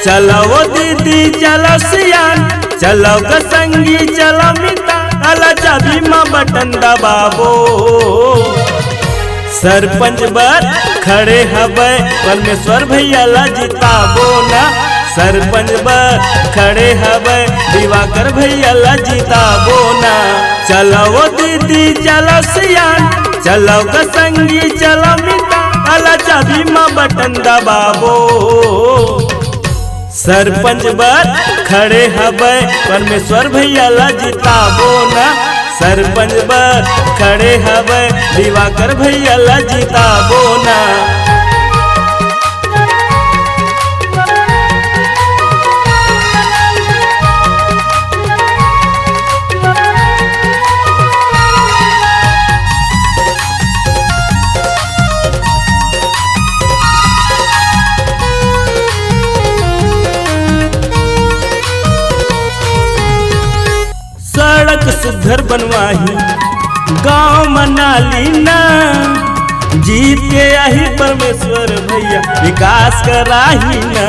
चलो वो दीदी चलो सियान, चलो ग संगी चलो मिता, अला चाबी माँ बटन दबाबो। सरपंच बर खड़े हवे परमेश्वर भैया ला जिताबो ना, सरपंच बर खड़े हवे दिवाकर भैया ला जिताबो ना। चलो वो दीदी चलो सियान, चलो ग संगी चलो मिता, अला चाबी माँ बटन दबाबो। सरपंच बर खड़े हवे परमेश्वर भैया ला जिताबो ना, सरपंच बर खड़े हवे दिवाकर भैया ला जिताबो ना। सड़क सुधर बनवाही गाँव मनाली ना, जीत के आही परमेश्वर भैया विकास कराही ना।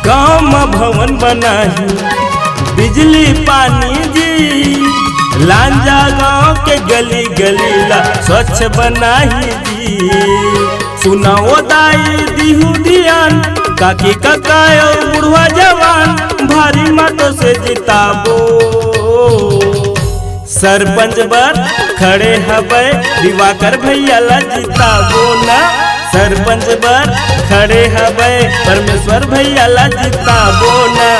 गाँव में भवन बनाही बिजली पानी जी, लांजा गाँव के गली गली ला स्वच्छ बनाही जी। सुनाओ दाई दिहु ध्यान, काकी ककायो बुढ़वा जवान, भारी मतों से जिताबो। सरपंच बर खड़े हवे दिवाकर भैया ला जिताबो ना, सरपंच बर खड़े हवे परमेश्वर भैया ला जिताबो ना।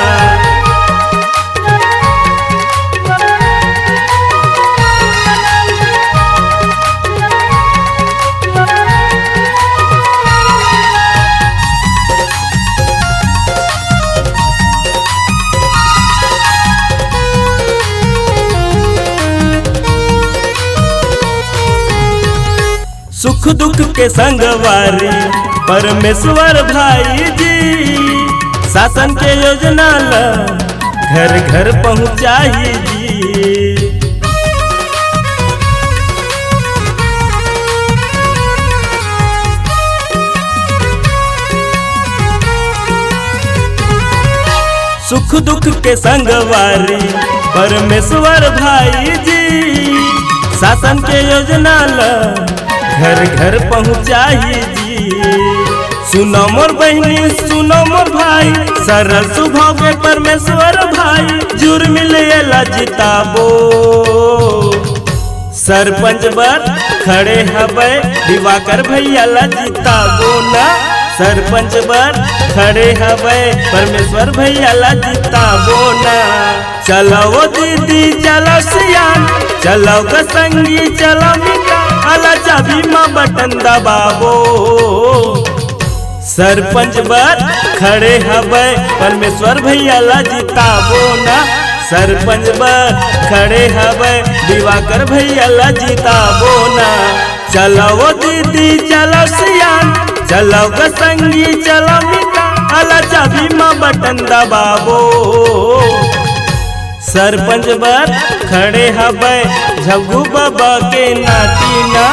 सुख दुख के संगवारी परमेश्वर भाई जी, शासन के योजना ला घर घर पहुँचाई जी। सुख दुख के संगवारी परमेश्वर भाई जी, शासन के योजना ला घर घर पहुँचाई जी। सुनो मोर बहनी सुनो मोर भाई, सरल स्वभाव के परमेश्वर भाई, जुर्म ला जिताबो। सरपंच बर खड़े हवे दिवाकर भैया ला जिताबो ना, सरपंच बर खड़े हवे परमेश्वर भैया ला जिताबो ना। चलो वो दीदी चलो सियान, चलो ग संगी चलो मिता, अला चाबी माँ बटन दबाबो। सरपंच बर खड़े हवे परमेश्वर भैया ला जिताबो ना, सरपंच बर खड़े हवे दिवाकर भैया ला जिताबो ना। चलो वो दीदी चलो सियान, चलो ग संगी चलो मिता, अला चाबी माँ बटन दबाबो। सरपंच बर खड़े हवे झग्गू बाबा के नाती ना,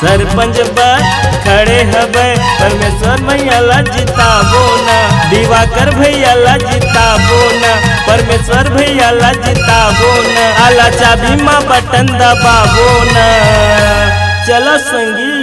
सरपंच बर खड़े हवे परमेश्वर भैया ला जिताबो ना, दिवाकर भैया ला जिताबो ना, परमेश्वर भैया ला जिताबो ना, अला चाबी माँ बटन दबाबो ना। चलो संगी।